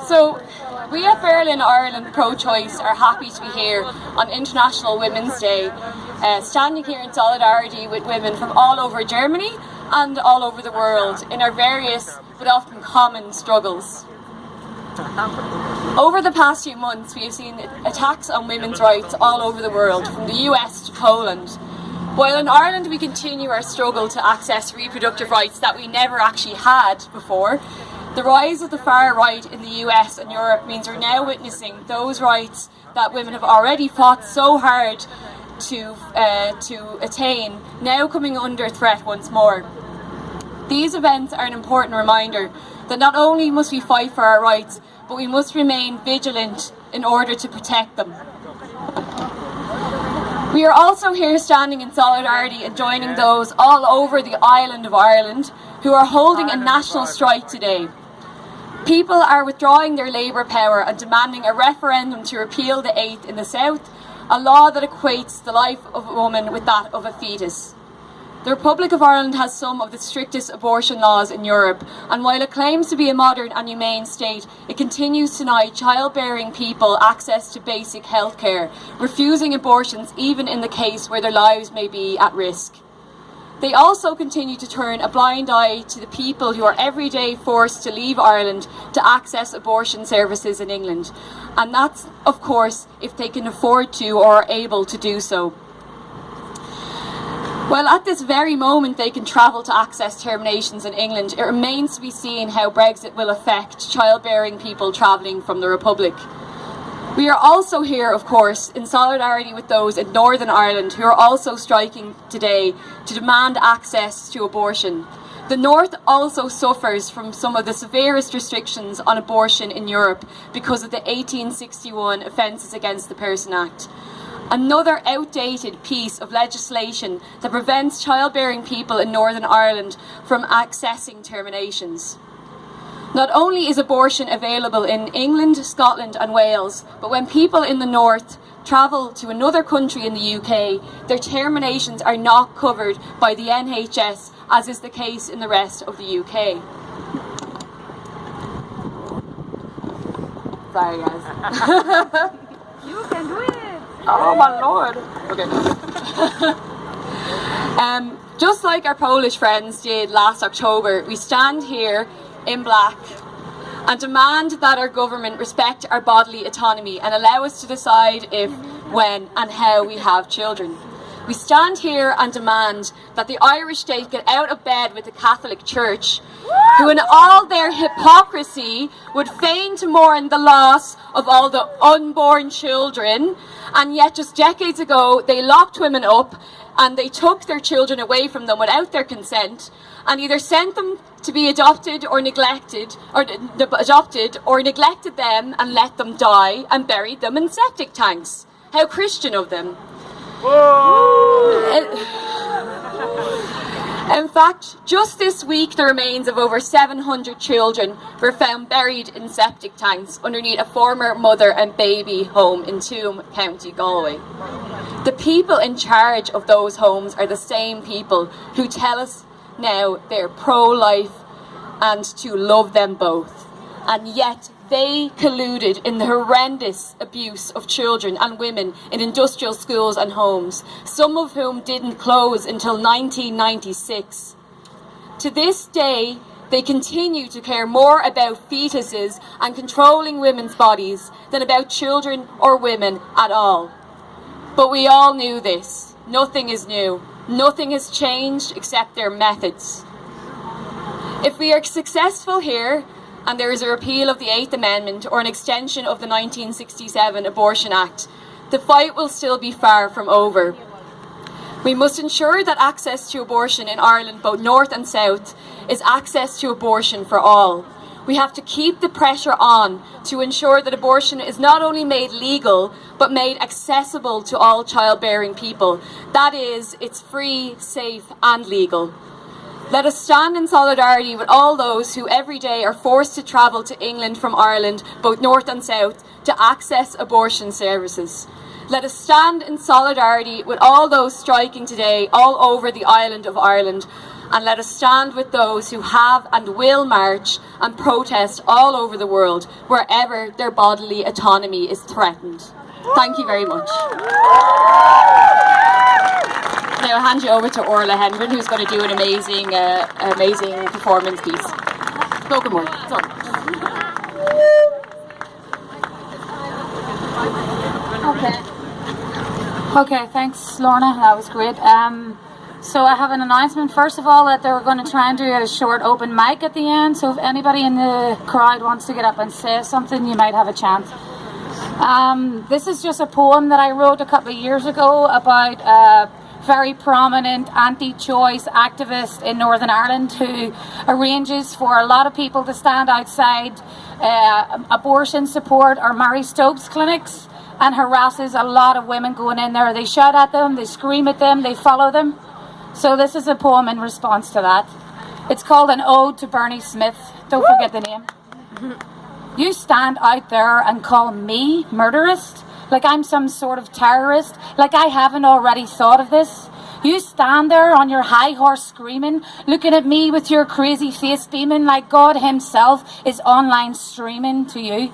So we at Berlin, Ireland Pro-Choice are happy to be here on International Women's Day, standing here in solidarity with women from all over Germany and all over the world in our various but often common struggles. Over the past few months, we have seen attacks on women's rights all over the world, from the US to Poland. While in Ireland we continue our struggle to access reproductive rights that we never actually had before, the rise of the far right in the US and Europe means we're now witnessing those rights that women have already fought so hard to attain now coming under threat once more. These events are an important reminder that not only must we fight for our rights, but we must remain vigilant in order to protect them. We are also here standing in solidarity and joining those all over the island of Ireland who are holding a national strike today. People are withdrawing their Labour power and demanding a referendum to repeal the 8th in the south, a law that equates the life of a woman with that of a fetus. The Republic of Ireland has some of the strictest abortion laws in Europe, and while it claims to be a modern and humane state, it continues to deny childbearing people access to basic health care, refusing abortions even in the case where their lives may be at risk. They also continue to turn a blind eye to the people who are every day forced to leave Ireland to access abortion services in England, and that's, of course, if they can afford to or are able to do so. While at this very moment they can travel to access terminations in England, it remains to be seen how Brexit will affect childbearing people travelling from the Republic. We are also here, of course, in solidarity with those in Northern Ireland who are also striking today to demand access to abortion. The North also suffers from some of the severest restrictions on abortion in Europe because of the 1861 Offences Against the Person Act. Another outdated piece of legislation that prevents childbearing people in Northern Ireland from accessing terminations. Not only is abortion available in England, Scotland and Wales, but when people in the north travel to another country in the UK, their terminations are not covered by the NHS, as is the case in the rest of the UK. Sorry guys. You can do it! Oh my lord. Okay. Just like our Polish friends did last October, we stand here in black and demand that our government respect our bodily autonomy and allow us to decide if, when and how we have children. We stand here and demand that the Irish state get out of bed with the Catholic Church, who in all their hypocrisy would feign to mourn the loss of all the unborn children, and yet just decades ago they locked women up and they took their children away from them without their consent and either sent them to be adopted or neglected them and let them die and buried them in septic tanks. How Christian of them. In fact, just this week the remains of over 700 children were found buried in septic tanks underneath a former mother and baby home in Tuam, County Galway. The people in charge of those homes are the same people who tell us now they're pro-life and to love them both. And yet they colluded in the horrendous abuse of children and women in industrial schools and homes, some of whom didn't close until 1996. To this day, they continue to care more about fetuses and controlling women's bodies than about children or women at all. But we all knew this. Nothing is new. Nothing has changed except their methods. If we are successful here, and there is a repeal of the 8th Amendment or an extension of the 1967 Abortion Act, the fight will still be far from over. We must ensure that access to abortion in Ireland, both north and south, is access to abortion for all. We have to keep the pressure on to ensure that abortion is not only made legal, but made accessible to all childbearing people. That is, it's free, safe and legal. Let us stand in solidarity with all those who every day are forced to travel to England from Ireland, both north and south, to access abortion services. Let us stand in solidarity with all those striking today all over the island of Ireland and let us stand with those who have and will march and protest all over the world wherever their bodily autonomy is threatened. Thank you very much. Now I'll hand you over to Orla Hendren, who's going to do an amazing performance piece. Spoken word, sorry. Okay, thanks Lorna, that was great. So I have an announcement, first of all, that they're going to try and do a short open mic at the end, so if anybody in the crowd wants to get up and say something, you might have a chance. This is just a poem that I wrote a couple of years ago about a very prominent anti-choice activist in Northern Ireland who arranges for a lot of people to stand outside abortion support or Mary Stopes clinics and harasses a lot of women going in there. They shout at them, they scream at them, they follow them. So this is a poem in response to that. It's called An Ode to Bernie Smith. Don't forget the name. You stand out there and call me murderist, like I'm some sort of terrorist, like I haven't already thought of this. You stand there on your high horse screaming, looking at me with your crazy face beaming like God himself is online streaming to you.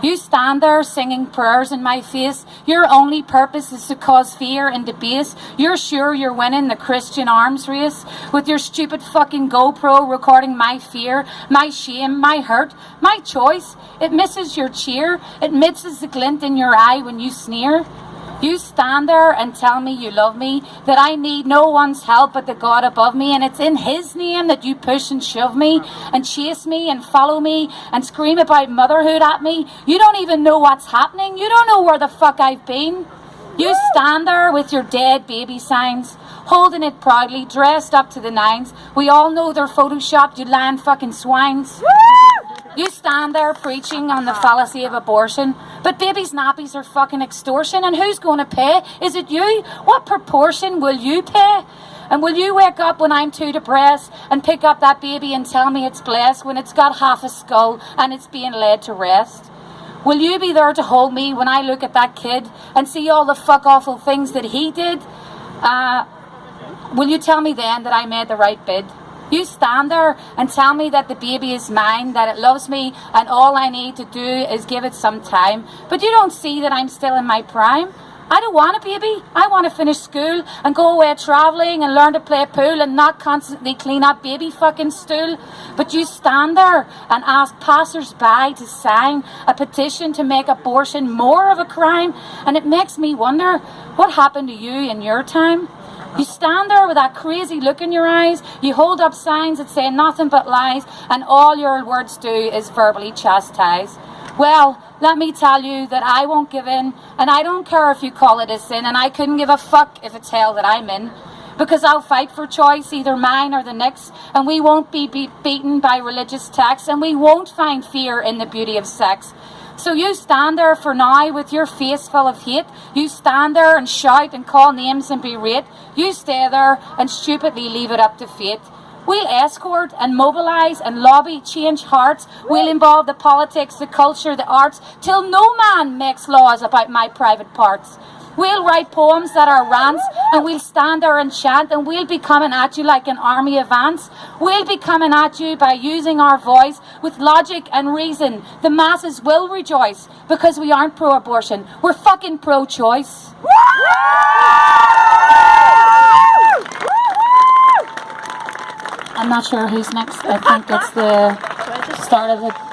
You stand there singing prayers in my face. Your only purpose is to cause fear and debase. You're sure you're winning the Christian arms race with your stupid fucking GoPro recording my fear, my shame, my hurt, my choice. It misses your cheer. It misses the glint in your eye when you sneer. You stand there and tell me you love me, that I need no one's help but the God above me, and it's in his name that you push and shove me and chase me and follow me and scream about motherhood at me. You don't even know what's happening. You don't know where the fuck I've been. You stand there with your dead baby signs, holding it proudly, dressed up to the nines. We all know they're photoshopped, you lying fucking swines. You stand there preaching on the fallacy of abortion, but babies' nappies are fucking extortion, and who's going to pay? Is it you? What proportion will you pay? And will you wake up when I'm too depressed and pick up that baby and tell me it's blessed when it's got half a skull and it's being laid to rest? Will you be there to hold me when I look at that kid and see all the fuck awful things that he did? Will you tell me then that I made the right bid? You stand there and tell me that the baby is mine, that it loves me, and all I need to do is give it some time. But you don't see that I'm still in my prime. I don't want a baby. I want to finish school and go away travelling and learn to play pool and not constantly clean up baby fucking stool. But you stand there and ask passers-by to sign a petition to make abortion more of a crime. And it makes me wonder, what happened to you in your time? You stand there with that crazy look in your eyes, you hold up signs that say nothing but lies, and all your words do is verbally chastise. Well, let me tell you that I won't give in, and I don't care if you call it a sin, and I couldn't give a fuck if it's hell that I'm in. Because I'll fight for choice, either mine or the next, and we won't be beaten by religious texts, and we won't find fear in the beauty of sex. So you stand there for now with your face full of hate. You stand there and shout and call names and berate. You stay there and stupidly leave it up to fate. We'll escort and mobilise and lobby, change hearts. We'll involve the politics, the culture, the arts, till no man makes laws about my private parts. We'll write poems that are rants, and we'll stand there and chant, and we'll be coming at you like an army of ants. We'll be coming at you by using our voice with logic and reason. The masses will rejoice because we aren't pro-abortion. We're fucking pro-choice. I'm not sure who's next. I think it's the start of it.